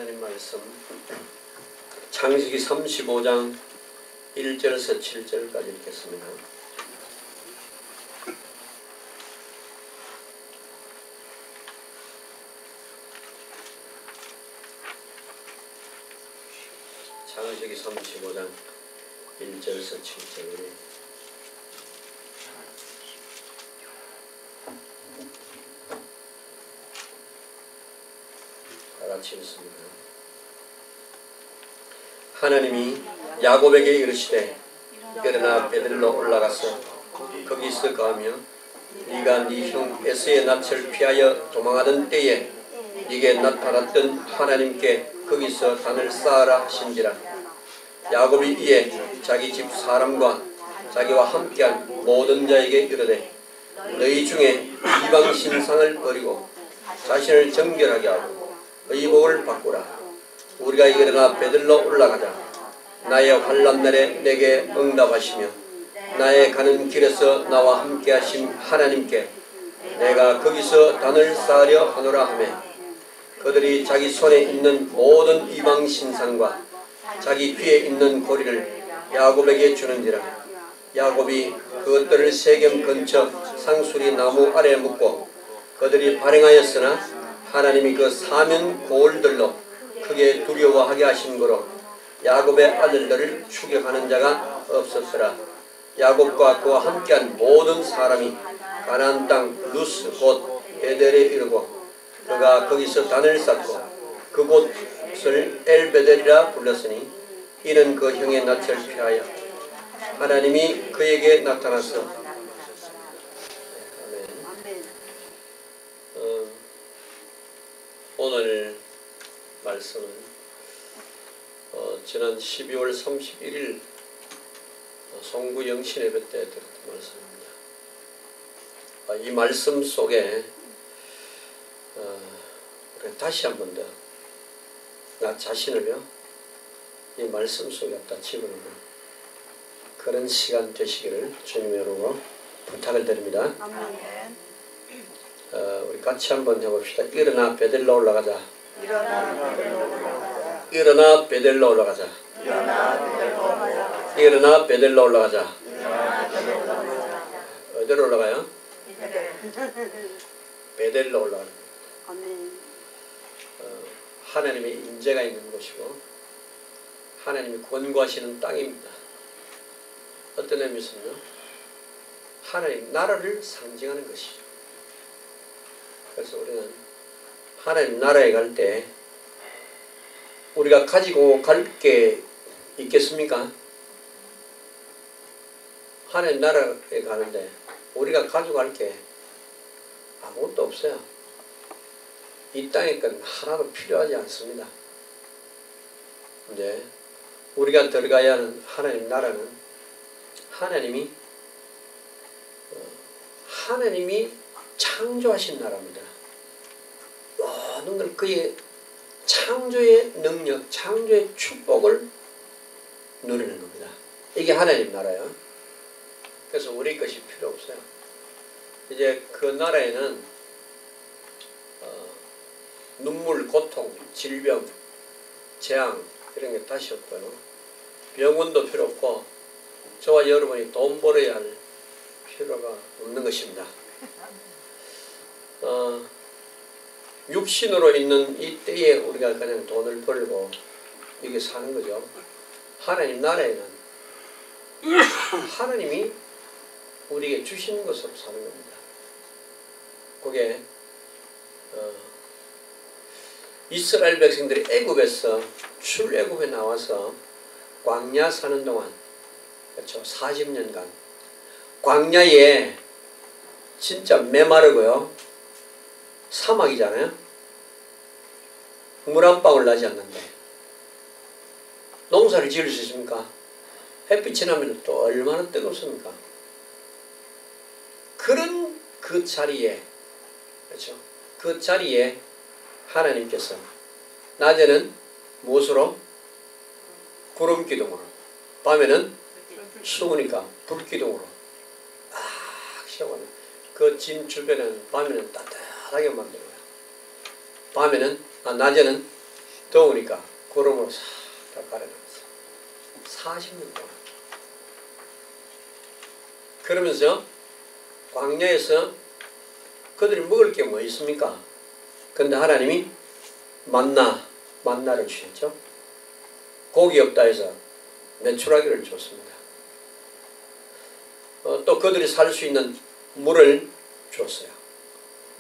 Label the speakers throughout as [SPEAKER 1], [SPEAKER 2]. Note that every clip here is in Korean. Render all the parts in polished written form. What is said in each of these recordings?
[SPEAKER 1] 하나님 말씀 창세기 35장 1절에서 7절까지 읽겠습니다. 창세기 35장 1절에서 7절 같이 읽습니다. 하나님이 야곱에게 이르시되 일어나 베들로 올라가서 거기서 거하며 네가 네 형 에서의 낯을 피하여 도망하던 때에 네게 나타났던 하나님께 거기서 단을 쌓아라 하신지라. 야곱이 이에 자기 집 사람과 자기와 함께한 모든 자에게 이르되 너희 중에 이방 신상을 버리고 자신을 정결하게 하고 의복을 바꾸라. 우리가 일어나 베들로 올라가자. 나의 환난날에 내게 응답하시며 나의 가는 길에서 나와 함께 하신 하나님께 내가 거기서 단을 쌓으려 하노라 하며 그들이 자기 손에 있는 모든 이방 신상과 자기 귀에 있는 고리를 야곱에게 주는지라. 야곱이 그것들을 세겜 근처 상수리 나무 아래에 묻고 그들이 발행하였으나 하나님이 그 사면 고을들로 크게 두려워하게 하신 거로 야곱의 아들들을 추격하는 자가 없었더라. 야곱과 그와 함께한 모든 사람이 가나안 땅 루스 곧 베델에 이르고 그가 거기서 단을 쌓고 그곳을 엘베델이라 불렀으니 이는 그 형의 낯을 피하여 하나님이 그에게 나타났어. 오늘 말씀은 지난 12월 31일 송구 영신 예배 때 들었던 말씀입니다. 이 말씀 속에 다시 한 번 더 나 자신을요 이 말씀 속에 갖다 집어넣는 그런 시간 되시기를 주님의 이름으로 부탁을 드립니다. 우리 같이 한번 해봅시다. 일어나 베델로 올라가자. 일어나 베델로 올라가자. 일어나 베델로 올라가자. 어디로 올라가요? 베델로 올라가는 하나님의 인재가 있는 곳이고 하나님이 권고하시는 땅입니다. 어떤 의미에서는요 하나님 나라를 상징하는 것이죠. 그래서 우리는 하나님 나라에 갈 때 우리가 가지고 갈 게 있겠습니까? 하나님 나라에 가는데 우리가 가져갈 게 아무것도 없어요. 이 땅의 건 하나도 필요하지 않습니다. 근데 우리가 들어가야 하는 하나님 나라는 하나님이 창조하신 나라입니다. 모든 걸 그의 창조의 능력, 창조의 축복을 누리는 겁니다. 이게 하나님 나라예요. 그래서 우리 것이 필요 없어요. 이제 그 나라에는 눈물, 고통, 질병, 재앙 이런 게 다시 없고요. 병원도 필요 없고 저와 여러분이 돈 벌어야 할 필요가 없는 것입니다. 육신으로 있는 이 때에 우리가 그냥 돈을 벌고 이게 사는 거죠. 하나님 나라에는 하나님이 우리에게 주시는 것으로 사는 겁니다. 그게 이스라엘 백성들이 애굽에서 출애굽에 나와서 광야 사는 동안 그렇죠. 40년간 광야에 진짜 메마르고요. 사막이잖아요. 물 한 방울 나지 않는데 농사를 지을 수 있습니까? 햇빛이 나면 또 얼마나 뜨겁습니까? 그런 그 자리에 그렇죠. 그 자리에 하나님께서 낮에는 무엇으로? 구름 기둥으로 밤에는 추우니까 불 기둥으로 시원해. 그 진 주변에는 밤에는 따뜻하게 만들어요. 낮에는 더우니까 구름으로 싹 다 가려놨어요. 40년 동안. 그러면서 광야에서 그들이 먹을 게 뭐 있습니까? 근데 하나님이 만나를 주셨죠. 고기 없다 해서 메추라기를 줬습니다. 또 그들이 살 수 있는 물을 줬어요.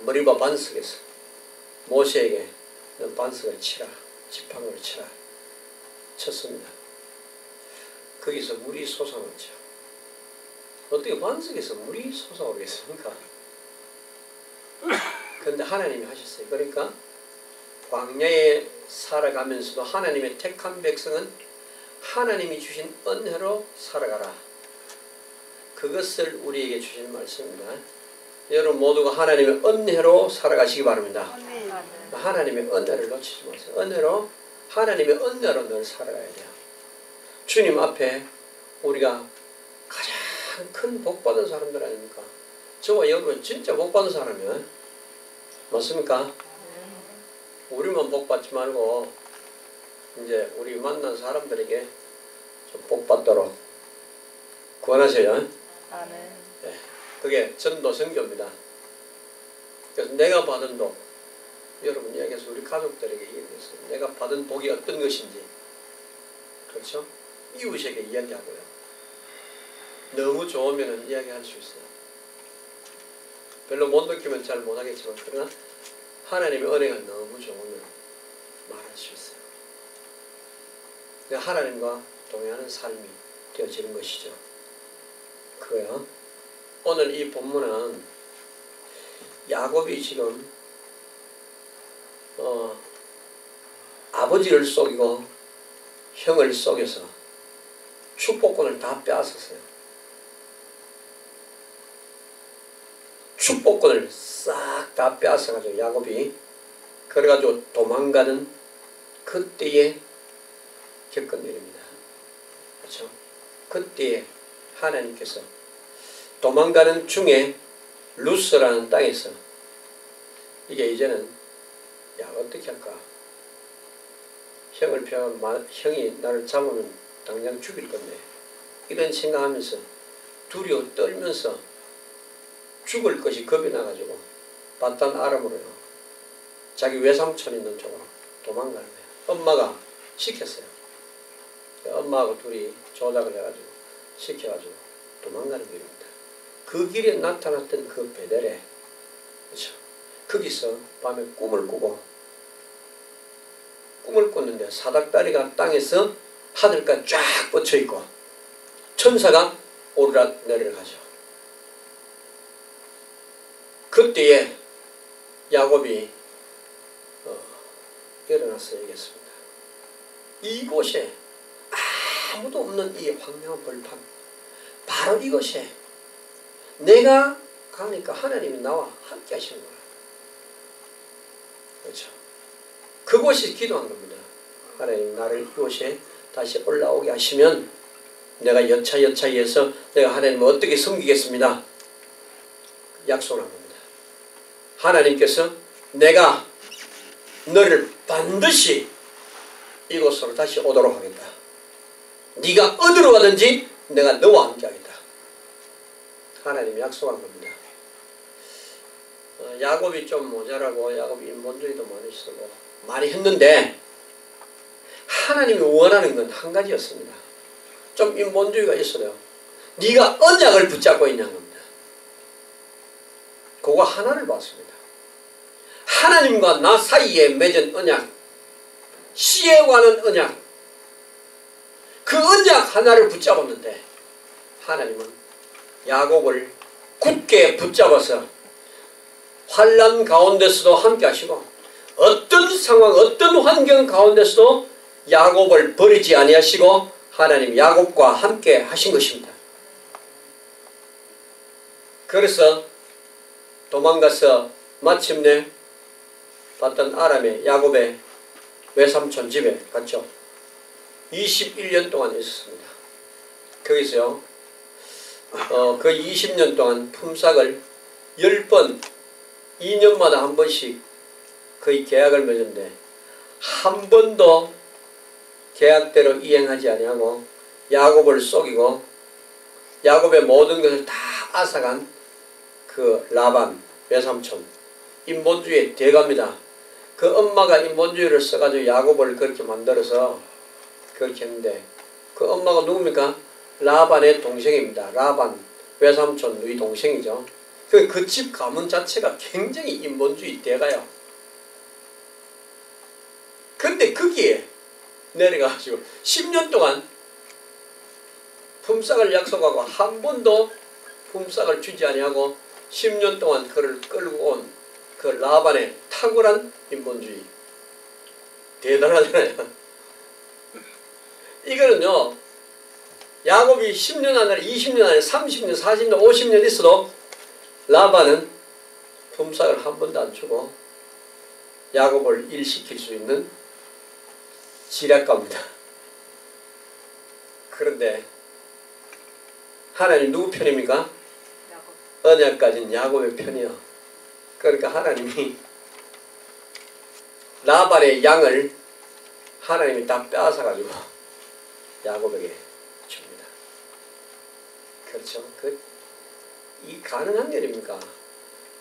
[SPEAKER 1] 머리바 반석에서 모세에게 너 반석을 치라, 지팡이를 치라 쳤습니다. 거기서 물이 솟아났죠. 어떻게 반석에서 물이 솟아오겠습니까? 그런데 하나님이 하셨어요. 그러니까 광야에 살아가면서도 하나님의 택한 백성은 하나님이 주신 은혜로 살아가라. 그것을 우리에게 주신 말씀입니다. 여러분 모두가 하나님의 은혜로 살아가시기 바랍니다. 하나님의 은혜를 놓치지 마세요. 하나님의 은혜로 늘 살아가야 돼요. 주님 앞에 우리가 가장 큰 복받은 사람들 아닙니까? 저와 여러분 진짜 복받은 사람이에요. 맞습니까? 우리만 복받지 말고 이제 우리 만난 사람들에게 좀 복받도록 구원하세요. 네, 그게 전도 선교입니다. 그래서 내가 받은 복, 여러분 이야기해서 우리 가족들에게 얘기했어요. 내가 받은 복이 어떤 것인지, 그렇죠? 이웃에게 이야기하고요. 너무 좋으면 이야기할 수 있어요. 별로 못 느끼면 잘 못하겠지만 그러나 하나님의 은혜가 너무 좋으면 말할 수 있어요. 하나님과 동행하는 삶이 되어지는 것이죠. 그거요. 오늘 이 본문은 야곱이 지금 아버지를 속이고 형을 속여서 축복권을 다 빼앗았어요. 축복권을 싹 다 빼앗아가지고 야곱이 그래가지고 도망가는 그때에 겪은 일입니다. 그렇죠? 그때에 하나님께서 도망가는 중에 루스라는 땅에서 이게 이제는 야 어떻게 할까? 형이 나를 잡으면 당장 죽일 건데 이런 생각하면서 두려워 떨면서 죽을 것이 겁이 나가지고 바단 아람으로요. 자기 외삼촌 있는 쪽으로 도망가는 거예요. 엄마가 시켰어요. 엄마하고 둘이 조작을 해가지고 시켜가지고 도망가는 길입니다. 그 길에 나타났던 그 베델에 그렇죠? 거기서 밤에 꿈을 꿨는데 사닥다리가 땅에서 하늘까지 쫙 뻗쳐있고 천사가 오르락 내리락 하죠. 그때에 야곱이 일어나서 얘기했습니다. 이곳에 아무도 없는 이 황량한 벌판 바로 이곳에 내가 가니까 하나님이 나와 함께 하시는 거야. 그렇죠. 그곳이 기도한 겁니다. 하나님 나를 이곳에 다시 올라오게 하시면 내가 여차여차해서 내가 하나님을 어떻게 섬기겠습니다. 약속을 한 겁니다. 하나님께서 내가 너를 반드시 이곳으로 다시 오도록 하겠다. 네가 어디로 가든지 내가 너와 함께 하겠다. 하나님이 약속한 겁니다. 야곱이 좀 모자라고 야곱이 인본주의도 많이 쓰고 많이 했는데 하나님이 원하는 건 한 가지였습니다. 좀 인본주의가 있어요. 네가 언약을 붙잡고 있냐는 겁니다. 그거 하나를 봤습니다. 하나님과 나 사이에 맺은 언약, 씨에 관한 언약, 그 언약 하나를 붙잡았는데 하나님은 야곱을 굳게 붙잡아서 환난 가운데서도 함께 하시고 어떤 상황, 어떤 환경 가운데서도 야곱을 버리지 아니하시고 하나님 야곱과 함께 하신 것입니다. 그래서 도망가서 마침내 봤던 아람의 야곱의 외삼촌 집에 갔죠. 21년 동안 있었습니다. 거기서요 그 20년 동안 품삯을 10번 2년마다 한 번씩 거의 계약을 맺었는데 한 번도 계약대로 이행하지 아니하고 야곱을 속이고 야곱의 모든 것을 다 앗아간 그 라반 외삼촌, 인본주의의 대가입니다. 그 엄마가 인본주의를 써가지고 야곱을 그렇게 만들어서 그렇게 했는데 그 엄마가 누굽니까? 라반의 동생입니다. 라반 외삼촌 누이 동생이죠. 그 집 가문 자체가 굉장히 인본주의 대가요. 근데 거기에 내려가가지고 10년 동안 품삯을 약속하고 한 번도 품삯을 주지 아니하고 10년 동안 그를 끌고 온 그 라반의 탁월한 인본주의. 대단하잖아요. 이거는요, 야곱이 10년 아니라 20년 아니라 30년, 40년, 50년 있어도 라반은 품삯을 한 번도 안 주고 야곱을 일시킬 수 있는 지략가입니다. 그런데 하나님 누구 편입니까? 언약까지는 야곱의 편이요. 그러니까 하나님이 라반의 양을 하나님이 다 빼앗아가지고 야곱에게 줍니다. 그렇죠? 이 가능한 일입니까?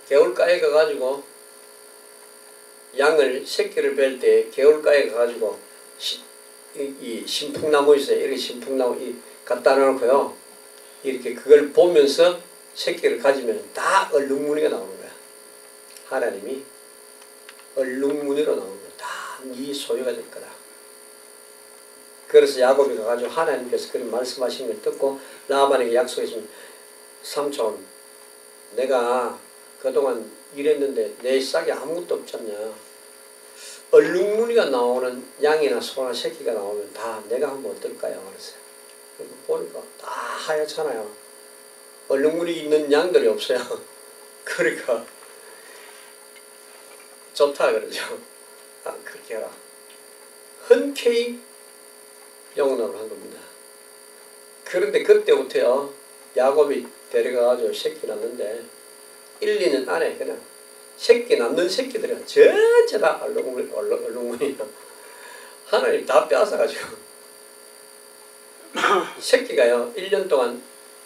[SPEAKER 1] 개울가에 가가지고 양을 새끼를 뵐 때 개울가에 가가지고 이 신풍나무 있어요. 이렇게 신풍나무 갖다 놓고요. 이렇게 그걸 보면서 새끼를 가지면 다 얼룩무늬가 나오는 거야. 하나님이 얼룩무늬로 나오는 거야. 다 네 소유가 될 거다. 그래서 야곱이 가가지고 하나님께서 그런 말씀하신 걸 듣고 라반에게 약속했습니다. 삼촌, 내가 그동안 일했는데 내 싹이 아무것도 없잖냐. 얼룩무늬가 나오는 양이나 소나 새끼가 나오면 다 내가 하면 어떨까요? 그랬어요. 보니까 다 하얗잖아요. 얼룩무늬 있는 양들이 없어요. 그러니까 좋다 그러죠. 아, 그렇게 해라. 흔쾌히 용납을 한 겁니다. 그런데 그때부터요, 야곱이 데려가가지고 새끼 낳는데 1, 2년 안에 그냥 새끼 낳는 새끼들은 전체 다 얼룩무늬야. 하나님 다 빼앗아가지고 새끼가요 1년 동안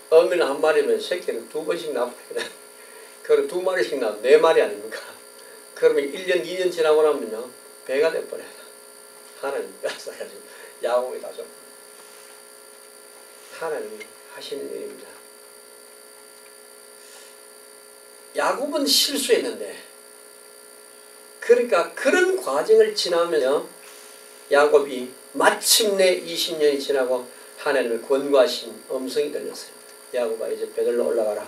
[SPEAKER 1] 어미는 한 마리면 새끼는 2번씩 낳거든. 그럼 2마리씩 낳으면 4마리 아닙니까? 그러면 1년 2년 지나고 나면요 배가 돼버려요. 하나님 빼앗아가지고 야곱이 다 줘. 하나님이 하시는 일입니다. 야곱은 실수했는데 그러니까 그런 과정을 지나면요 야곱이 마침내 20년이 지나고 하나님의 권고하신 음성이 들렸어요. 야곱아 이제 베들로 올라가라.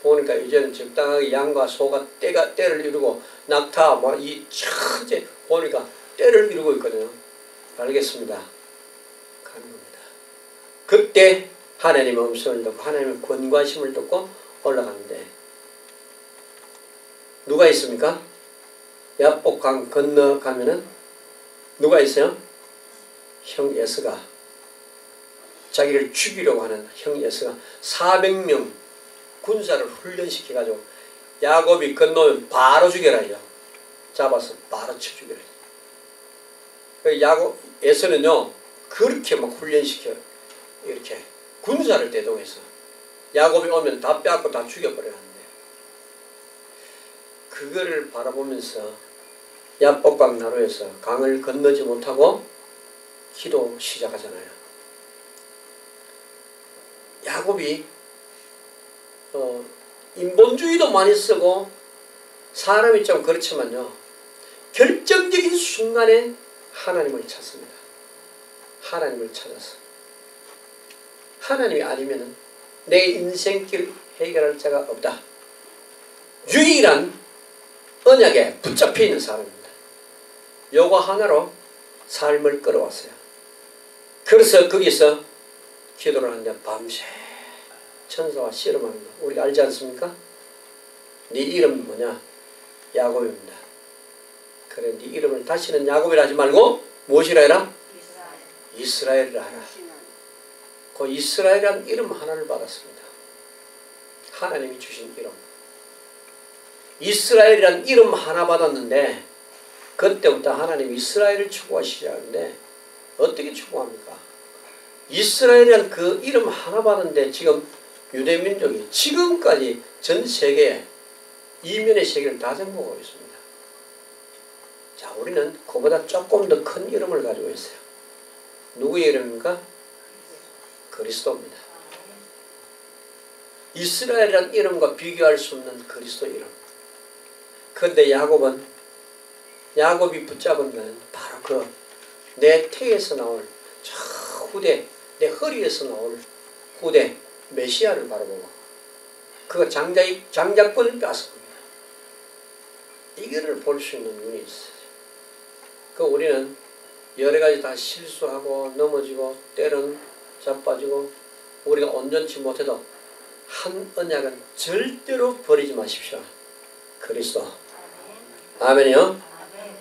[SPEAKER 1] 보니까 이제는 적당하게 양과 소가 때를 이루고 낙타 이 처제 보니까 때를 이루고 있거든요. 알겠습니다. 가는 겁니다. 그때 하나님의 음성을 듣고 하나님의 권고하심을 듣고 올라가는데 누가 있습니까? 야복강 건너가면은 누가 있어요? 형 에서가 자기를 죽이려고 하는 형 에서가 400명 군사를 훈련시켜가지고 야곱이 건너면 바로 죽여라 해요. 잡아서 바로 쳐 죽여라. 야곱 에서는요 그렇게 막 훈련시켜 이렇게 군사를 대동해서 야곱이 오면 다 빼앗고 다 죽여버려야 하는데 그거를 바라보면서 야복강 나루에서 강을 건너지 못하고 기도 시작하잖아요. 야곱이 인본주의도 많이 쓰고 사람이 좀 그렇지만요 결정적인 순간에 하나님을 찾습니다. 하나님을 찾아서 하나님이 아니면 내 인생길 해결할 자가 없다. 유일한 언약에 붙잡혀 있는 사람입니다. 요거 하나로 삶을 끌어왔어요. 그래서 거기서 기도를 하는데 밤새 천사와 씨름하는 거 우리가 알지 않습니까? 네 이름은 뭐냐? 야곱입니다. 그래 네 이름을 다시는 야곱이라 하지 말고 무엇이라 해라? 이스라엘이라 하라. 그 이스라엘이라는 이름 하나를 받았습니다. 하나님이 주신 이름. 이스라엘이라는 이름 하나 받았는데 그때부터 하나님 이스라엘을 축복하시지 않는데 어떻게 축복합니까? 이스라엘이란 그 이름 하나 받은데 지금 유대민족이 지금까지 전 세계에 이면의 세계를 다 정복하고 있습니다. 자, 우리는 그보다 조금 더 큰 이름을 가지고 있어요. 누구의 이름입니까? 그리스도입니다. 이스라엘이라는 이름과 비교할 수 없는 그리스도 이름. 그런데 야곱이 붙잡은 것은 바로 그 내 태에서 나올 저 후대, 내 허리에서 나올 후대 메시아를 바라보고 그 장자권을 뺏었습니다. 이거를 볼 수 있는 눈이 있어요. 그 우리는 여러 가지 다 실수하고 넘어지고 때로는 자빠지고 우리가 온전치 못해도 한 언약은 절대로 버리지 마십시오. 그리스도. 아멘이요.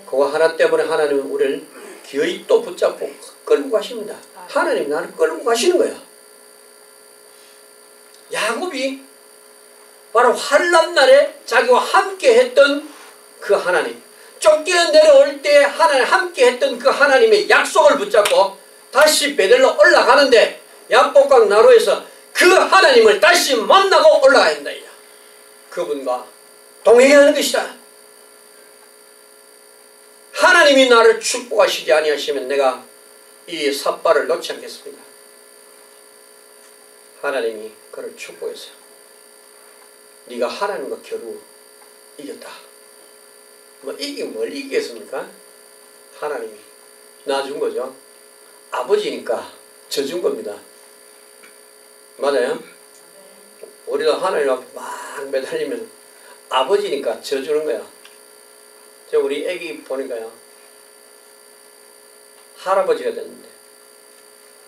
[SPEAKER 1] 그거 하나 때문에 하나님은 우리를 기어이 또 붙잡고 끌고 가십니다. 하나님 나를 끌고 가시는 거야. 야곱이 바로 환난 날에 자기와 함께 했던 그 하나님, 쫓겨 내려올 때 하나님 함께 했던 그 하나님의 약속을 붙잡고 다시 베델로 올라가는데 야복강 나루에서 그 하나님을 다시 만나고 올라가야 한다. 그분과 동행하는 것이다. 하나님이 나를 축복하시지 아니하시면 내가 이 삿발을 놓지 않겠습니다. 하나님이 그를 축복했어요. 네가 하나님과 겨루 이겼다. 뭐 이기면 뭘 이기겠습니까? 하나님이 낳아준 거죠. 아버지니까 져준 겁니다. 맞아요? 우리도 하나님 앞에 막 매달리면 아버지니까 져주는 거야. 저 우리 애기 보니까요, 할아버지가 됐는데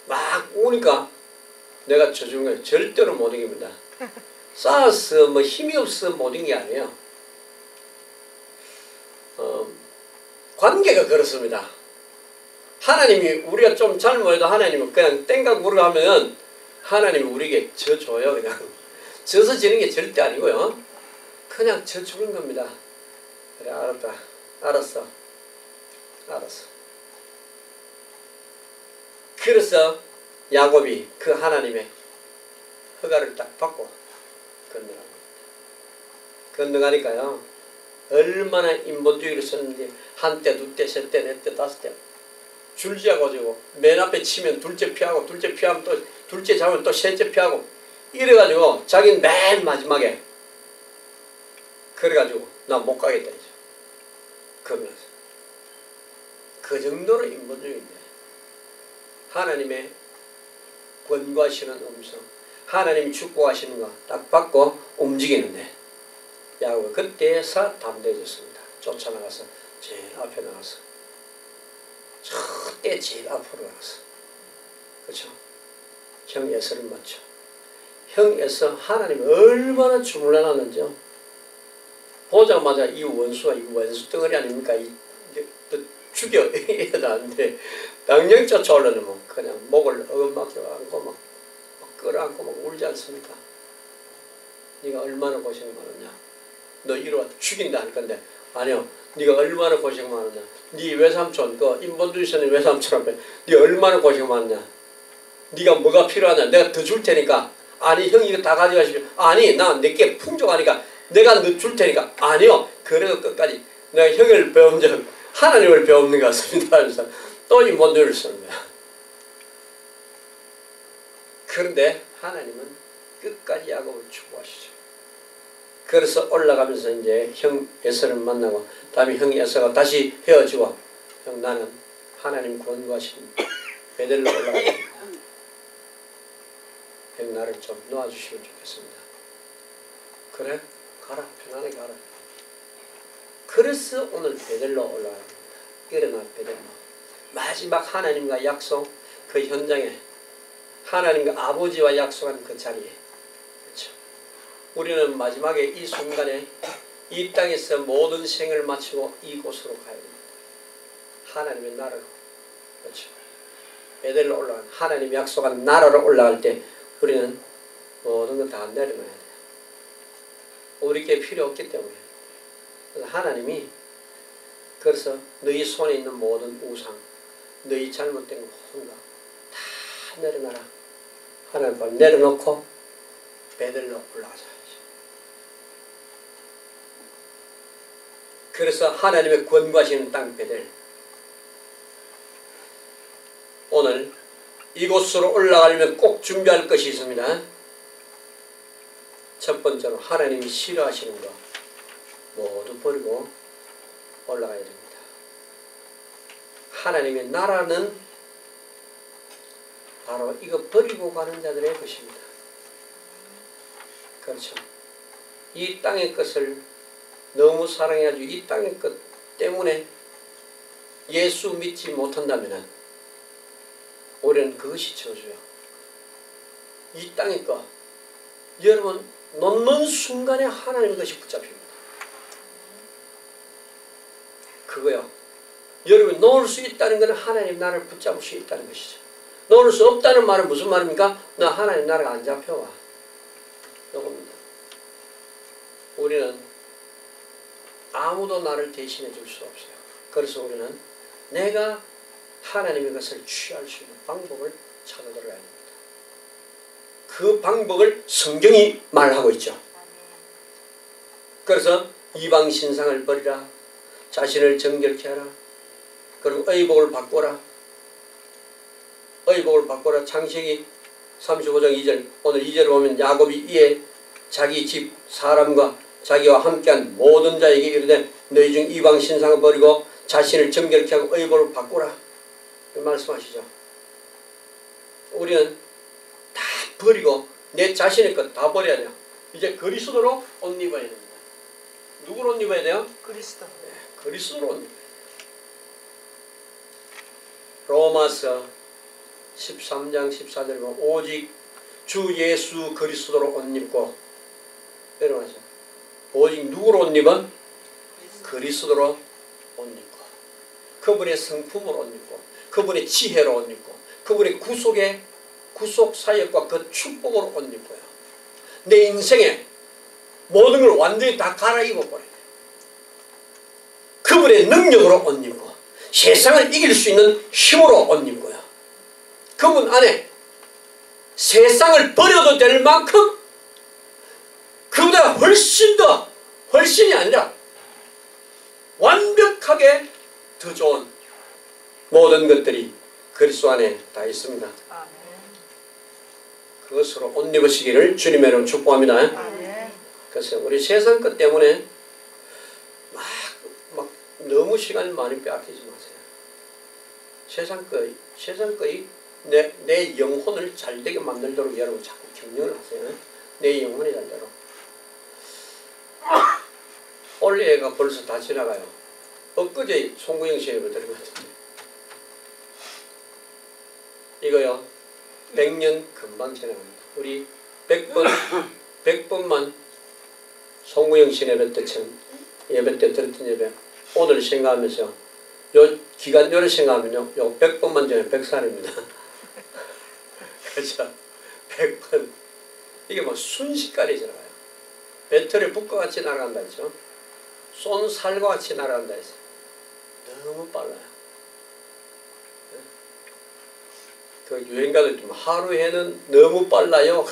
[SPEAKER 1] 막 우니까 내가 져주는 거예요. 절대로 못 이깁니다. 싸워서 뭐 힘이 없어 못 이긴 게 아니에요. 관계가 그렇습니다. 하나님이 우리가 좀 잘못해도 하나님은 그냥 땡각 물어가면 하나님이 우리에게 져줘요. 그냥 져서 지는 게 절대 아니고요. 그냥 져주는 겁니다. 그래, 알았다. 알았어. 그래서 야곱이 그 하나님의 허가를 딱 받고 건너갑니다. 건너가니까요, 얼마나 인본주의를 썼는지 한때, 두때, 셋때, 넷때, 다섯때 줄지어가지고 맨 앞에 치면 둘째 피하고 둘째 피하면 또 둘째 잡으면 또 셋째 피하고 이래가지고 자기는 맨 마지막에 그래가지고 나 못 가겠다 이제 그러면서 그 정도로 인본주의인데 하나님의 권고하시는 음성, 하나님이 축복하시는 거 딱 받고 움직이는데 야곱은 그때서 담대해졌습니다. 쫓아나가서 제일 앞에 나가서 저때 제일 앞으로 나가서, 그렇죠? 형 에서를 맞죠. 형 에서 하나님이 얼마나 주물러놨는지요. 보자마자 이 원수가 이 원수 덩어리 아닙니까? 죽여 이래야 하는데 당장 쫓아올라면 그냥 목을 어긋맞게 안고 막 끌어안고 막 울지 않습니까? 네가 얼마나 고생 많았냐. 너 이리 와 죽인다 할 건데 아니요. 네가 얼마나 고생 많았냐. 네 외삼촌 그 인본주의선의 외삼촌 앞에 네 얼마나 고생 많았냐. 네가 뭐가 필요하냐. 내가 더 줄 테니까. 아니 형 이거 다 가져가십시오. 아니 나 내게 풍족하니까 내가 너 줄 테니까. 아니요. 그래도 끝까지 내가 형을 배운 적 하나님을 배우는 것 같습니다. 그래서 또 인본주의를 쓰는 거야. 그런데 하나님은 끝까지 야곱을 축복하시죠. 그래서 올라가면서 이제 형 에서를 만나고 다음에 형 에서가 다시 헤어지고 형 나는 하나님 권고하신 베델로 올라갑니다. 형 나를 좀 놓아주시면 좋겠습니다. 그래? 가라. 편안하게 가라. 그래서 오늘 베델로 올라갑니다. 일어나 베델로. 마지막 하나님과 약속 그 현장에 하나님과 아버지와 약속한 그 자리에, 그렇죠? 우리는 마지막에 이 순간에 이 땅에서 모든 생을 마치고 이곳으로 가야 됩니다. 하나님의 나라로, 그렇죠? 베델로 올라간 하나님이 약속한 나라로 올라갈 때 우리는 모든 걸 다 내려놔야 돼요. 우리께 필요 없기 때문에. 그래서 하나님이 그래서 너희 손에 있는 모든 우상, 너희 잘못된 모든 거 다 내려놔라. 하나님 앞에 내려놓고 베들로 올라가자. 그래서 하나님의 권고하시는 땅 베들, 오늘 이곳으로 올라가려면 꼭 준비할 것이 있습니다. 첫 번째로 하나님이 싫어하시는 거 모두 버리고 올라가야 됩니다. 하나님의 나라는 바로 이거 버리고 가는 자들의 것입니다. 그렇죠. 이 땅의 것을 너무 사랑해가지고 이 땅의 것 때문에 예수 믿지 못한다면 우리는 그것이 저주야. 이 땅의 것, 여러분 놓는 순간에 하나님의 것이 붙잡힙니다. 그거요. 여러분 놓을 수 있다는 것은 하나님 나라를 붙잡을 수 있다는 것이죠. 놓을 수 없다는 말은 무슨 말입니까? 나 하나님 나라가 안 잡혀와. 이겁니다. 우리는 아무도 나를 대신해 줄 수 없어요. 그래서 우리는 내가 하나님의 것을 취할 수 있는 방법을 찾아 들어가야 됩니다. 그 방법을 성경이 말하고 있죠. 그래서 이방 신상을 버리라. 자신을 정결케 하라. 그리고 의복을 바꿔라. 의복을 바꿔라. 창세기 35장 2절. 오늘 2절을 보면 야곱이 이에 자기 집 사람과 자기와 함께한 모든 자에게 이르되 너희 중 이방 신상을 버리고 자신을 정결케 하고 의복을 바꾸라. 말씀하시죠. 우리는 다 버리고 내 자신의 것 다 버려야 돼요. 이제 그리스도로 옷 입어야 됩니다. 누구로 옷 입어야 돼요?
[SPEAKER 2] 그리스도.
[SPEAKER 1] 네, 그리스도로 옷 입어야 돼요. 로마서 13장 14절 보면 오직 주 예수 그리스도로 옷 입고, 여러분 오직 누구로 옷 입은? 그리스도로 옷 입고, 그분의 성품으로 옷 입고, 그분의 지혜로 옷 입고, 그분의 구속 사역과 그 축복으로 옷 입고요. 내 인생에 모든 걸 완전히 다 갈아입어 버려야 돼요. 그분의 능력으로 옷 입고, 세상을 이길 수 있는 힘으로 옷 입고요. 그분 안에 세상을 버려도 될 만큼 그보다 훨씬이 아니라 완벽하게 더 좋은 모든 것들이 그리스도 안에 다 있습니다.
[SPEAKER 2] 아멘.
[SPEAKER 1] 그것으로 옷 입으시기를 주님의 이름으로 축복합니다.
[SPEAKER 2] 아멘.
[SPEAKER 1] 그래서 우리 세상 것 때문에 막 너무 시간을 많이 빼앗기지 마세요. 세상 거의 내 영혼을 잘되게 만들도록 여러분 자꾸 격려를 하세요. 내 영혼이 잘되도록. 올해가 벌써 다 지나가요. 엊그제 송구영 씨 예배 드린 것 같은데. 이거요 100년 금방 지나갑니다. 우리 100번만 송구영 씨 예배 때 들었던 예배 오늘 생각하면서 요 기간 요를 생각하면요 요 100번만 전에 100살입니다. 그렇죠. 100번 이게 뭐 순식간에 지나가요. 배터리 북과 같이 날아간다 했죠. 쏜 살과 같이 날아간다 했어요. 너무 빨라요. 그 유행가도 좀 하루에는 너무 빨라요.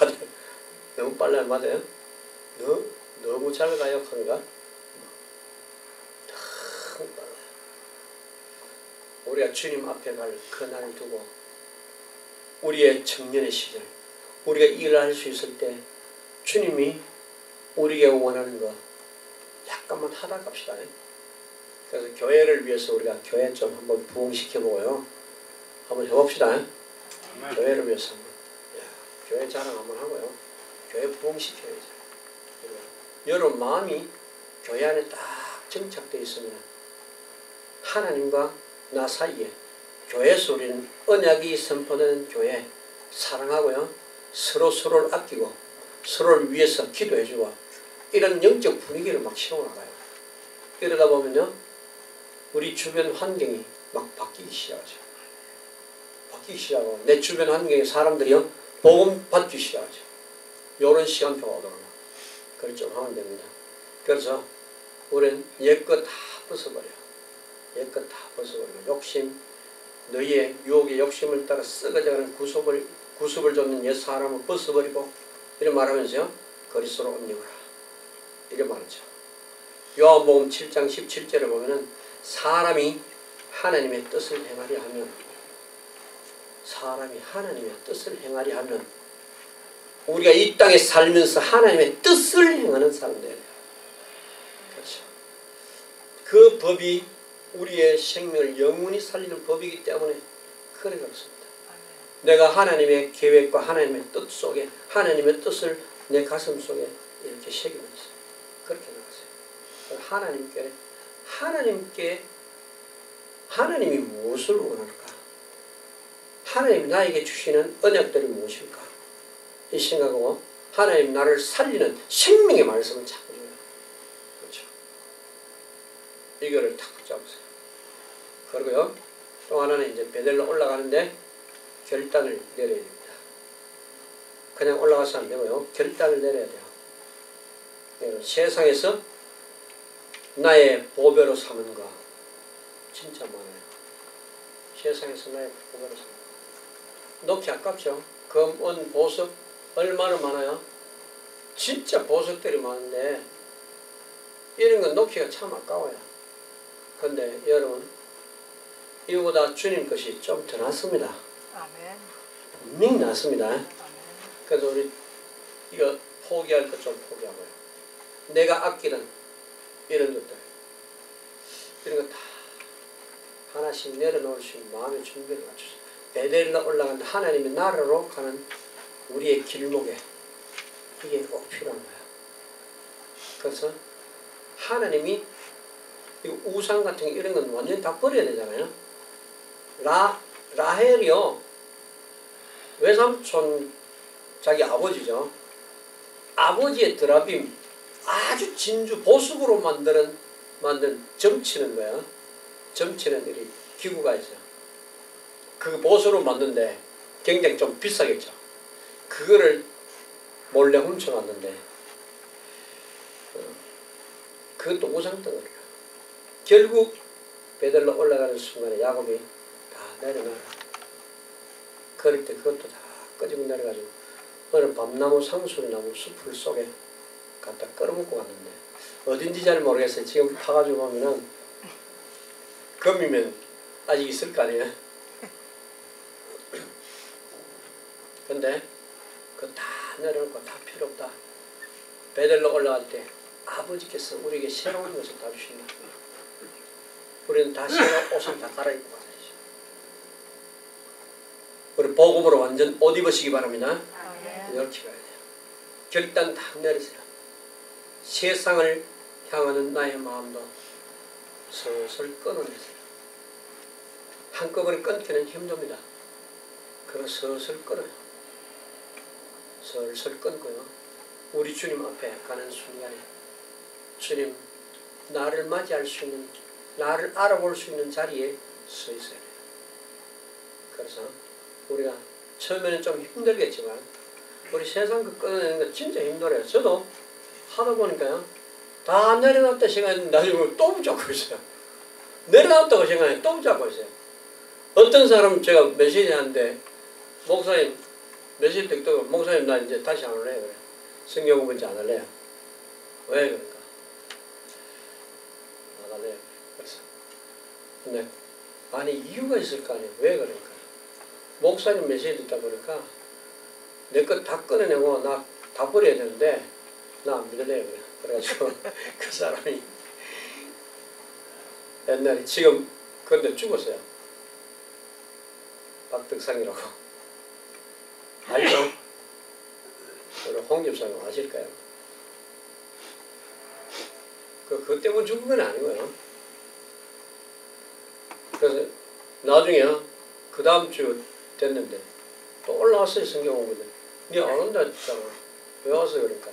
[SPEAKER 1] 너무 빨라요. 맞아요? 너무 잘 가요. 한가? 너무 빨라요. 우리가 주님 앞에 갈 그날을 두고 우리의 청년의 시절 우리가 일을 할 수 있을 때 주님이 우리에게 원하는 거 약간만 하다 갑시다. 그래서 교회를 위해서 우리가 교회 좀 한번 부흥시켜보고요. 한번 해봅시다. 교회를 위해서 한번. 교회 자랑 한번 하고요. 교회 부흥시켜야죠. 여러분 마음이 교회 안에 딱 정착되어 있으면 하나님과 나 사이에 교회에서 우리는 언약이 선포되는 교회 사랑하고요. 서로를 아끼고 서로를 위해서 기도해주고 이런 영적 분위기를 막 채워나가요. 이러다 보면요 우리 주변 환경이 막 바뀌기 시작하죠. 바뀌기 시작하고 내 주변 환경의 사람들이요 복음 받기 시작하죠. 이런 시간표가 오도록 그걸 좀 하면 됩니다. 그래서 우리는 옛 거 다 벗어버려요. 옛것 다 벗어버리고 욕심, 너희의 유혹의 욕심을 따라 썩어져가는 구습을 줬는 옛 사람을 벗어버리고 이런 말하면서요. 그리스도로 옷 입으라. 이런 말이죠. 요한복음 7장 17절에 보면은 사람이 하나님의 뜻을 행하려 하면 우리가 이 땅에 살면서 하나님의 뜻을 행하는 사람 되어야 돼요. 그렇죠. 그 법이 우리의 생명을 영원히 살리는 법이기 때문에 그래 그렇습니다. 내가 하나님의 계획과 하나님의 뜻 속에 하나님의 뜻을 내 가슴 속에 이렇게 새기면서 그렇게 나가세요. 하나님이 무엇을 원할까? 하나님이 나에게 주시는 언약들이 무엇일까? 이 생각하고 하나님 나를 살리는 생명의 말씀을 찾아줘요. 그렇죠. 이거를 탁 잡으세요. 그리고요. 또 하나는 이제 베델로 올라가는데 결단을 내려야 됩니다. 그냥 올라가서 안 되고요. 결단을 내려야 돼요. 세상에서 나의 보배로 삼은 거 진짜 많아요. 세상에서 나의 보배로 삼은 거. 놓기 아깝죠. 금, 은, 보석 얼마나 많아요. 진짜 보석들이 많은데 이런 건 놓기가 참 아까워요. 근데 여러분 이거보다 주님 것이 좀 더 낫습니다.
[SPEAKER 2] 아멘.
[SPEAKER 1] 분명히 낫습니다.
[SPEAKER 2] 아멘.
[SPEAKER 1] 그래서 우리 이거 포기할 것 좀 포기하고요. 내가 아끼는 이런 것들 이런 거 다 하나씩 내려놓을 수 있는 마음의 준비를 갖추세요. 베델로 올라간 하나님의 나라로 가는 우리의 길목에 이게 꼭 필요한 거예요. 그래서 하나님이 이 우상 같은 이런 건 완전히 다 버려야 되잖아요. 라헬이요. 외삼촌 자기 아버지죠. 아버지의 드라빔 아주 진주 보석으로 만든 점치는 거야. 점치는 이 기구가 있어요. 그 보석으로 만든데 굉장히 좀 비싸겠죠. 그거를 몰래 훔쳐갔는데 그것도 우상덩어리야. 결국 베델로 올라가는 순간에 야곱이 다 내려놔라. 그럴 때 그것도 다 끄집어 내려가지고 어느 밤나무 상수리나무 숲을 속에 갖다 끌어먹고 갔는데 어딘지 잘 모르겠어요. 지금 파가지고 보면은 금이면 아직 있을 거 아니에요. 근데 그거 다 내려놓고 다 필요 없다. 베델로 올라갈 때 아버지께서 우리에게 새로운 것을 다 주신다. 우리는 다 새로운 옷을 다 갈아입고 가야죠. 우리 복음으로 완전 옷 입으시기 바랍니다. 이렇게 가야 돼요. 결단 다 내리세요. 세상을 향하는 나의 마음도 슬슬 끊어내세요. 한꺼번에 끊기는 힘듭니다. 그럼 슬슬 끊어요. 슬슬 끊고요. 우리 주님 앞에 가는 순간에 주님 나를 맞이할 수 있는 나를 알아볼 수 있는 자리에 서 있어야 돼요. 그래서 우리가 처음에는 좀 힘들겠지만 우리 세상 그 끊어내는 거 진짜 힘들어요. 저도 하다 보니까요. 다 내려놨다 생각했는데 나중에 또 붙잡고 있어요. 내려놨다고 생각해 또 붙잡고 있어요. 어떤 사람 제가 메시지 하는데 목사님 메시지 듣고 목사님 나 이제 다시 안 할래요. 그래. 성경 공부 이제 안 할래요. 왜 그럴까? 나갈래요. 그래서 근데 아니 이유가 있을 거 아니에요. 왜 그럴까? 목사님 메시지 듣다 보니까 내 것 다 꺼내내고 나 다 버려야 되는데 나 안 믿을래요. 그래. 그래가지고 그 사람이 옛날에 지금 근데 죽었어요. 박덕상이라고 알죠? 우리 홍 집사님 아실 거예요. 그것 때문에 죽은 건 아니고요. 그래서 나중에 그 다음 주 됐는데 또 올라왔어요. 성경 공부들. 니 안 온다 했잖아. 왜 와서 그러니까.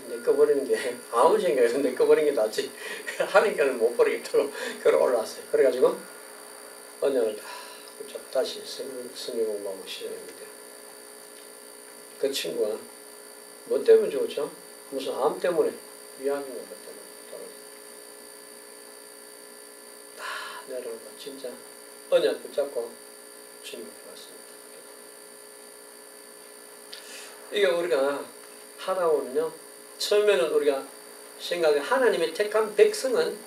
[SPEAKER 1] 내꺼 버리는 게 아무 생각에서 내꺼 버리는 게 낫지. 하니까는 못 버리겠다고 그걸 올라왔어요. 그래가지고 언약을 다 붙잡고 다시 성경 공부하고 시작했는데 그 친구가 뭐 때문에 죽었죠? 무슨 암 때문에 위암인가 뭐 때문에 내려오고 진짜 언약 붙잡고 주님 앞에 왔습니다. 이게 우리가 하다 보면요, 처음에는 우리가 생각해 하나님의 택한 백성은,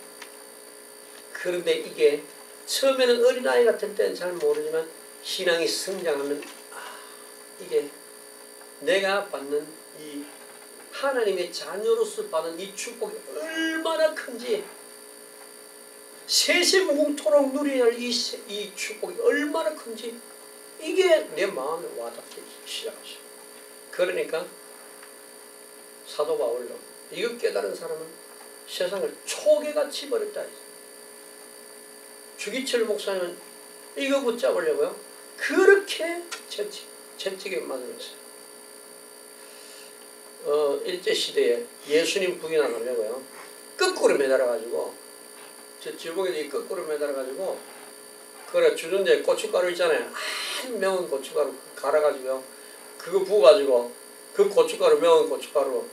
[SPEAKER 1] 그런데 이게 처음에는 어린아이 같을 때는 잘 모르지만 신앙이 성장하면 이게 내가 받는 이 하나님의 자녀로서 받은 이 축복이 얼마나 큰지, 세세무궁토록 누려야 할 이 축복이 얼마나 큰지 이게 내 마음에 와닿기 시작하죠. 그러니까 사도 바울도 이거 깨달은 사람은 세상을 초계같이 버렸다. 주기철 목사님은 이거 붙잡으려고요 그렇게 채찍에 맞으면서 일제시대에 예수님 부인하려고요 거꾸로 매달아가지고, 저 지붕에 거꾸로 매달아가지고, 그래 주전자에 고춧가루 있잖아요, 아주 매운 고춧가루 갈아가지고요, 그거 부어가지고 그 고춧가루, 매운 고춧가루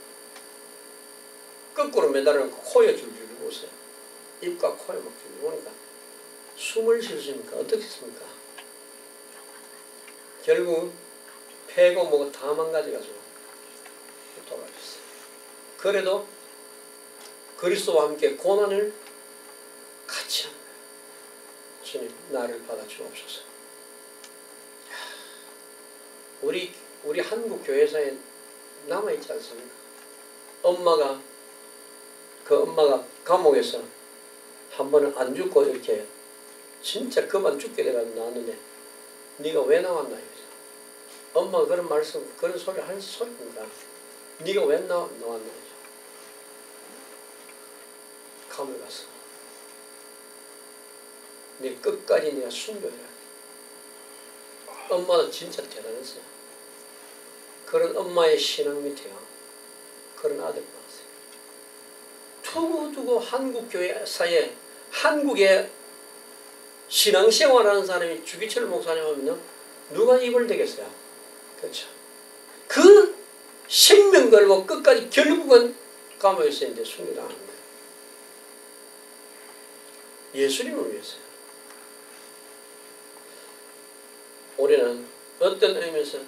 [SPEAKER 1] 거꾸로 매달아놓고 코에 줄줄 부었어요. 입과 코에 막 줄줄 부으니까 숨을 쉬십니까? 어떻겠습니까? 결국 폐고 뭐고 다 망가져가지고 돌아가셨어요. 그래도 그리스도와 함께 고난을 같이 하는 거예요. 주님 나를 받아주옵소서. 우리 한국 교회사에 남아있지 않습니까? 엄마가 감옥에서 한 번은 안 죽고 이렇게 진짜 그만 죽게 돼가지고 나왔는데 네가 왜 나왔나 이거죠. 엄마가 그런 말씀, 그런 소리 할 소리입니다. 네가 왜 나왔나 이거죠. 감옥에 갔어. 네 끝까지 내가 순교해라. 엄마는 진짜 대단했어요. 그런 엄마의 신앙 밑에요, 그런 아들 낳았어요. 두고두고 한국 교회사에 한국의 신앙생활하는 사람이 주기철 목사님 하면요 누가 입을 대겠어요? 그렇죠. 그 생명 걸고 끝까지 결국은 감옥에서 이제 순교당하는 거예요. 예수님을 위해서요. 우리는 어떤 의미에서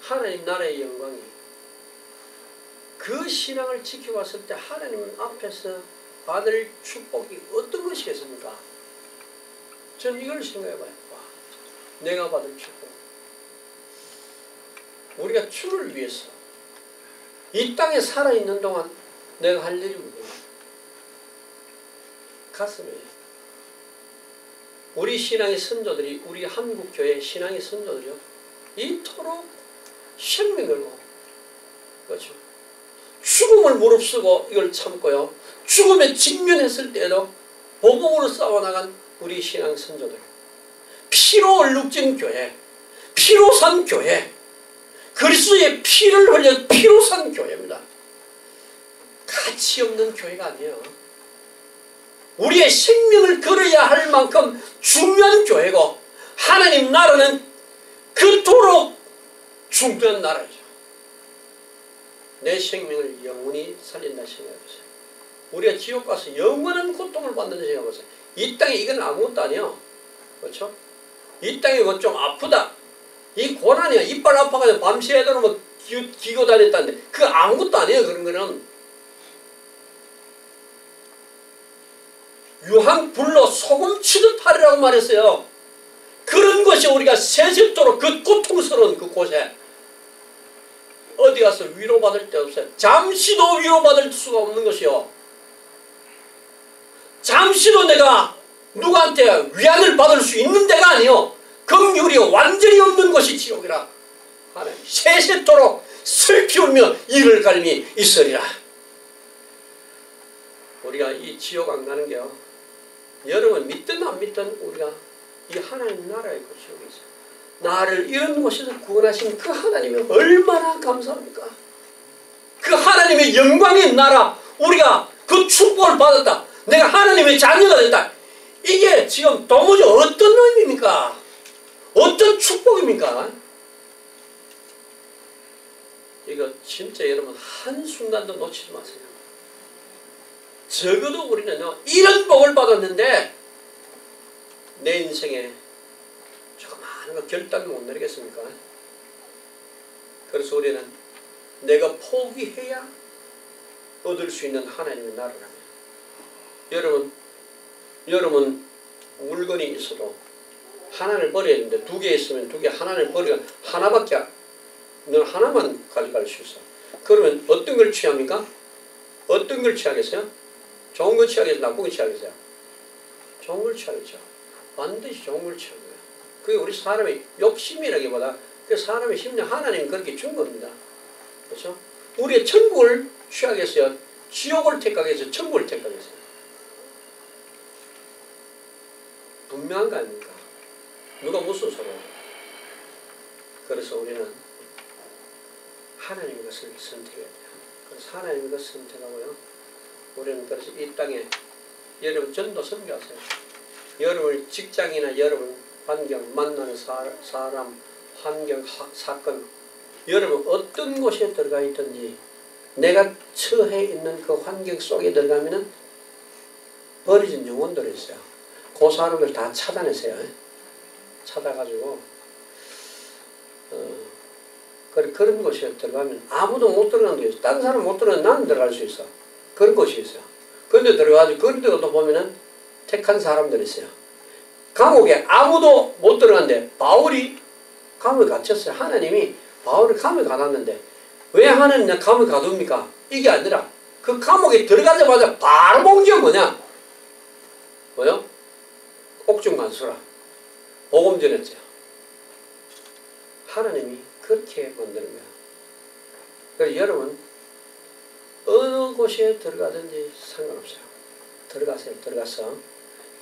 [SPEAKER 1] 하나님 나라의 영광이, 그 신앙을 지켜왔을 때 하나님 앞에서 받을 축복이 어떤 것이겠습니까? 저는 이걸 생각해봐요. 내가 받을 축복. 우리가 주를 위해서 이 땅에 살아있는 동안 내가 할 일이 뭐예요? 가슴에 우리 신앙의 선조들이, 우리 한국교회 신앙의 선조들이요 이토록 생명을 걸고, 그렇죠, 죽음을 무릅쓰고 이걸 참고요 죽음에 직면했을 때에도 보복으로 싸워나간 우리 신앙 선조들, 피로 얼룩진 교회, 피로 산 교회, 그리스도의 피를 흘려 피로 산 교회입니다. 가치 없는 교회가 아니에요. 우리의 생명을 걸어야 할 만큼 중요한 교회고, 하나님 나라는 그토록 중요한 나라죠. 내 생명을 영원히 살린다 생각해보세요. 우리가 지옥 가서 영원한 고통을 받는다 생각해보세요. 이 땅에 이건 아무것도 아니에요. 그렇죠? 이 땅에 뭐 좀 아프다, 이 고난이야, 이빨 아파가지고 밤새도록 뭐 기고 다녔다는데 그거 아무것도 아니에요. 그런 거는 유황 불로 소금 치듯 하리라고 말했어요. 그런 것이 우리가 세세토록 그 고통스러운 그 곳에 어디 가서 위로받을 데 없어요. 잠시도 위로받을 수가 없는 것이요, 잠시도 내가 누구한테 위안을 받을 수 있는 데가 아니요, 긍휼이 완전히 없는 것이 지옥이라. 하나님 세세토록 슬피 울며 이를 갈미 있으리라. 우리가 이 지옥 안 가는 게요, 여러분 믿든 안 믿든 우리가 이 하나님 나라의 그 지옥에서 나를 이런 곳에서 구원하신 그 하나님이 얼마나 감사합니까? 그 하나님의 영광의 나라, 우리가 그 축복을 받았다, 내가 하나님의 자녀가 됐다. 이게 지금 도무지 어떤 의미입니까? 어떤 축복입니까? 이거 진짜 여러분 한순간도 놓치지 마세요. 적어도 우리는 이런 복을 받았는데 내 인생에 조그마한 거 결단을 못 내리겠습니까? 그래서 우리는 내가 포기해야 얻을 수 있는 하나님의 나라라며. 여러분 물건이 있어도 하나를 버려야 되는데 두 개 있으면 두 개, 하나를 버리면 하나밖에 넌 하나만 가져갈 수 있어. 그러면 어떤 걸 취합니까? 어떤 걸 취하겠어요? 좋은 걸 취하겠어요? 나쁜 걸 취하겠어요? 좋은 걸 취하겠죠. 반드시 좋은 걸 취하는 거예요. 그게 우리 사람의 욕심이라기보다 그 사람의 심리, 하나님이 그렇게 준 겁니다. 그렇죠? 우리의 천국을 취하겠어요? 지옥을 택하겠어요? 천국을 택하겠어요? 분명한 거 아닙니까? 누가 무슨 소리야? 그래서 우리는 하나님의 것을 선택해야 돼요. 그래서 하나님의 것을 선택하고요. 우리는 그래서 이 땅에 여러분 전도 선교하세요. 여러분 직장이나 여러분 환경, 만나는 사람, 환경, 사건, 여러분 어떤 곳에 들어가 있든지 내가 처해 있는 그 환경 속에 들어가면은 버려진 영혼들이 있어요. 그 사람들 다 찾아내세요. 찾아가지고 그런 곳에 들어가면 아무도 못 들어가는 게 있어. 다른 사람 못 들어가면 나는 들어갈 수 있어. 그런 곳이 있어요. 그런데 들어가가지고 그런 데도 보면은 택한 사람들이 있어요. 감옥에 아무도 못 들어갔는데 바울이 감옥에 갇혔어요. 하나님이 바울을 감옥에 가뒀는데 왜 하나님이 감옥에 가둡니까? 이게 아니라 그 감옥에 들어가자마자 바로 본 게 뭐냐? 뭐요? 옥중간수라. 복음 전했어요. 하나님이 그렇게 만드는 거야. 그래서 여러분 어느 곳에 들어가든지 상관없어요. 들어가세요. 들어가서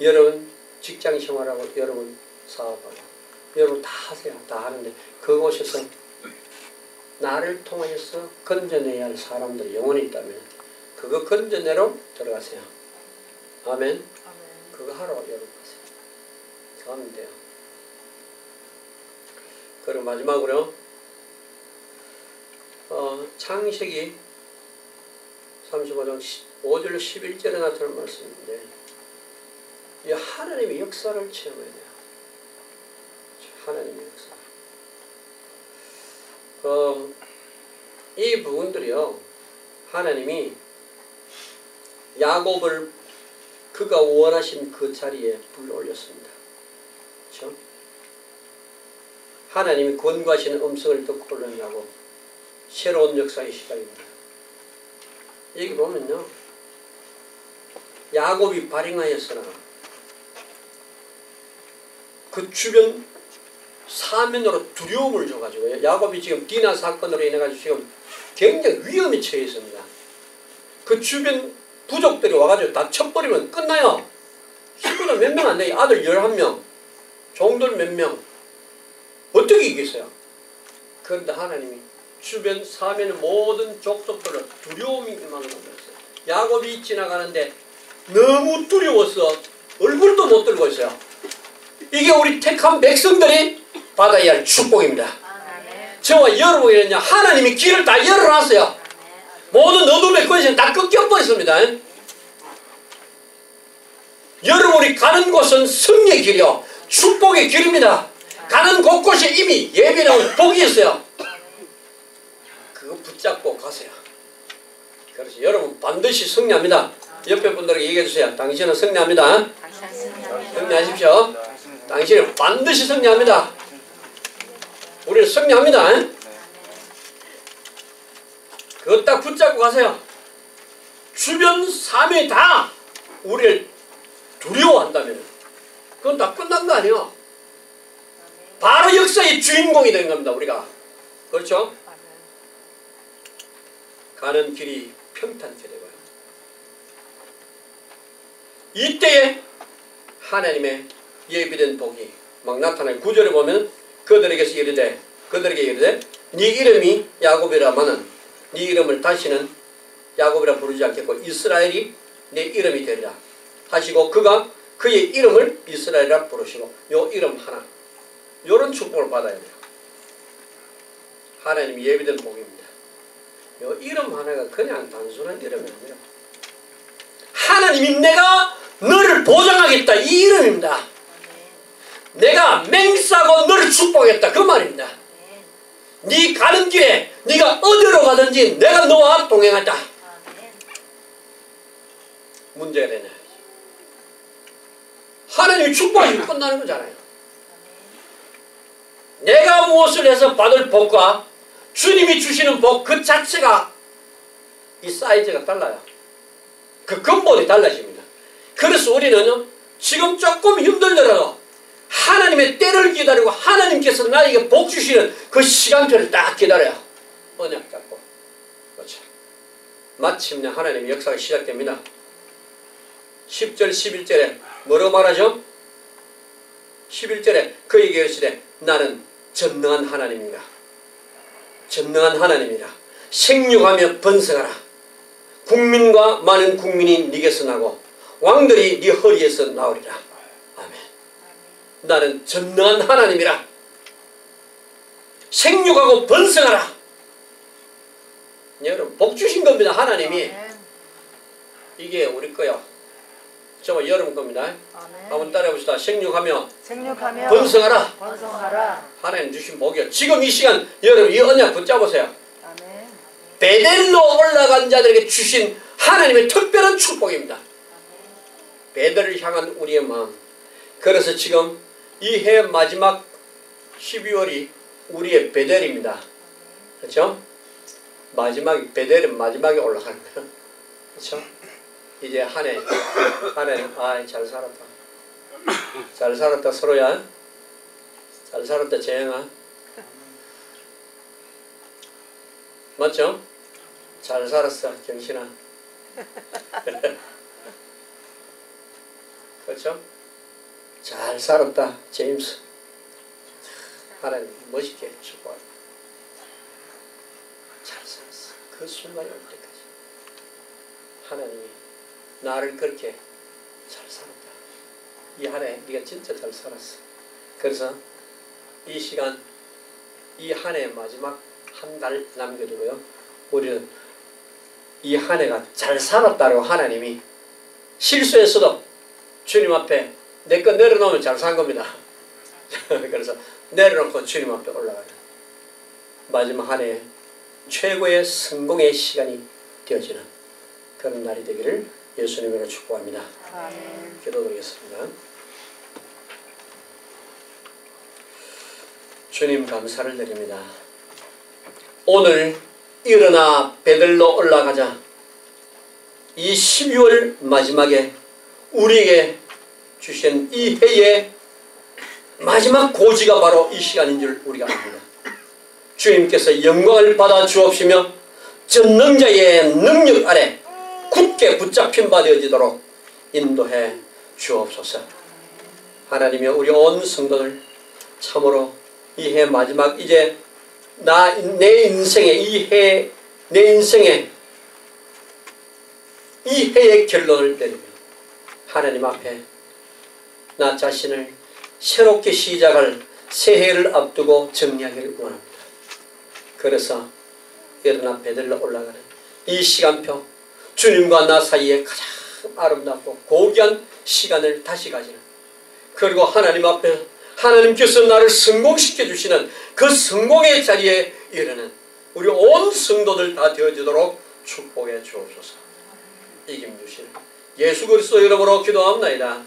[SPEAKER 1] 여러분 직장 생활하고 여러분 사업하고 여러분 다 하세요. 다 하는데 그곳에서 나를 통해서 건져내야 할 사람들 영혼이 있다면 그거 건져내러 들어가세요. 아멘. 그거 하러 여러분 가세요. 가면 돼요. 그리고 마지막으로 창세기 35장 5절 11절에 나타난 말씀인데 이 하나님의 역사를 체험해야 돼요. 하나님의 역사. 이 부분들이요. 하나님이 야곱을 그가 원하신 그 자리에 불러올렸습니다. 그렇죠? 하나님이 권고하시는 음성을 듣고 올른 야곱. 새로운 역사의 시작입니다. 여기 보면요. 야곱이 발행하였으나 그 주변 사면으로 두려움을 줘가지고 야곱이 지금 디나 사건으로 인해가지고 지금 굉장히 위험에 처해 있습니다. 그 주변 부족들이 와가지고 다 쳐버리면 끝나요. 식구들 몇 명 안 돼. 아들 11명, 종들 몇 명. 어떻게 이기겠어요? 그런데 하나님이 주변 사면의 모든 족속들을 두려움이 임하는 것이었어요. 야곱이 지나가는데 너무 두려워서 얼굴도 못 들고 있어요. 이게 우리 택한 백성들이 받아야 할 축복입니다. 저와 여러분에는요 하나님이 길을 다 열어놨어요. 모든 어둠의 권세는 다 꺾여버렸습니다. 여러분이 가는 곳은 승리의 길이요 축복의 길입니다. 가는 곳곳에 이미 예비나온 복이 있어요. 그거 붙잡고 가세요. 그래서 여러분 반드시 승리합니다. 옆에 분들에게 얘기해 주세요. 당신은 승리합니다. 승리하십시오. 당신은 반드시 승리합니다. 우리는 승리합니다. 그거 딱 붙잡고 가세요. 주변 사면이 다 우리를 두려워한다면 그건 다 끝난 거 아니에요. 바로 역사의 주인공이 된 겁니다. 우리가. 그렇죠? 가는 길이 평탄케 되고요. 이때에 하나님의 예비된 복이 막 나타나요. 9절에 보면 그들에게 이르되 네 이름이 야곱이라마는 네 이름을 다시는 야곱이라 부르지 않겠고 이스라엘이 내 이름이 되리라 하시고 그가 그의 이름을 이스라엘이라 부르시고 요 이름 하나 요런 축복을 받아야 돼요. 하나님이 예비된 복입니다. 요 이름 하나가 그냥 단순한 이름이 아니라 하나님이 내가 너를 보장하겠다 이 이름입니다. 내가 맹세하고 너를 축복했다 그 말입니다. 네 가는 길에 네가 어디로 가든지 내가 너와 동행한다. 문제가 되냐. 하나님이 축복하시면 끝나는 거잖아요. 내가 무엇을 해서 받을 복과 주님이 주시는 복 그 자체가 이 사이즈가 달라요. 그 근본이 달라집니다. 그래서 우리는 지금 조금 힘들더라도 하나님의 때를 기다리고 하나님께서 나에게 복 주시는 그 시간표를 딱 기다려요. 언약 잡고. 그렇죠. 마침내 하나님의 역사가 시작됩니다. 10절 11절에 뭐라고 말하죠? 11절에 그에게 이르시되 나는 전능한 하나님이라. 전능한 하나님이라. 생육하며 번성하라. 국민과 많은 국민이 네게서 나고 왕들이 네 허리에서 나오리라. 아멘. 나는 전능한 하나님이라. 생육하고 번성하라. 여러분 복 주신 겁니다. 하나님이. 이게 우리 거요. 저 여러분 겁니다. 한번 따라해봅시다. 생육하며 번성하라. 하나님 주신 복이요. 지금 이 시간 여러분 이 언약 붙잡으세요. 베델로 올라간 자들에게 주신 하나님의 특별한 축복입니다. 베델을 향한 우리의 마음. 그래서 지금 이 해 마지막 12월이 우리의 베델입니다. 그렇죠? 마지막이 베델은 마지막에 올라가는 거예요. 그렇죠? 이제 한 해 하나님 잘 살았다. 잘 살았다 서로야. 잘 살았다 재영아. 맞죠? 잘 살았어 경신아. 그렇죠? 잘 살았다 제임스. 하나님 멋있게 축복합니다. 잘 살았어. 그 순간이 올 때까지 하나님이 나를 그렇게 잘 살았다. 이 한 해 네가 진짜 잘 살았어. 그래서 이 시간 이 한 해 마지막 한 달 남겨두고요. 우리는 이 한 해가 잘 살았다고 하나님이 실수했어도 주님 앞에 내 거 내려놓으면 잘 산 겁니다. 그래서 내려놓고 주님 앞에 올라가는 마지막 한 해 최고의 성공의 시간이 되어지는 그런 날이 되기를 예수님으로 축복합니다. 아멘. 기도드리겠습니다. 주님 감사를 드립니다. 오늘 일어나 베들로 올라가자. 이 12월 마지막에 우리에게 주신 이 해의 마지막 고지가 바로 이 시간인 줄 우리가 압니다. 주님께서 영광을 받아 주옵시며 전능자의 능력 아래 굳게 붙잡힌 바 되어지도록 인도해 주옵소서. 하나님이여 우리 온 성도들 참으로 이 해 마지막 이제 내 인생의 이 해의 결론을 내리며 하나님 앞에 나 자신을 새롭게 시작할 새해를 앞두고 정리하기를 원합니다. 그래서 일어나 베들로 올라가는 이 시간표 주님과 나 사이에 가장 아름답고 고귀한 시간을 다시 가지는 그리고 하나님 앞에 하나님께서 나를 성공시켜 주시는 그 성공의 자리에 이르는 우리 온 성도들 다 되어지도록 축복해 주옵소서. 이김 주시는 예수 그리스도 이름으로 기도합나이다.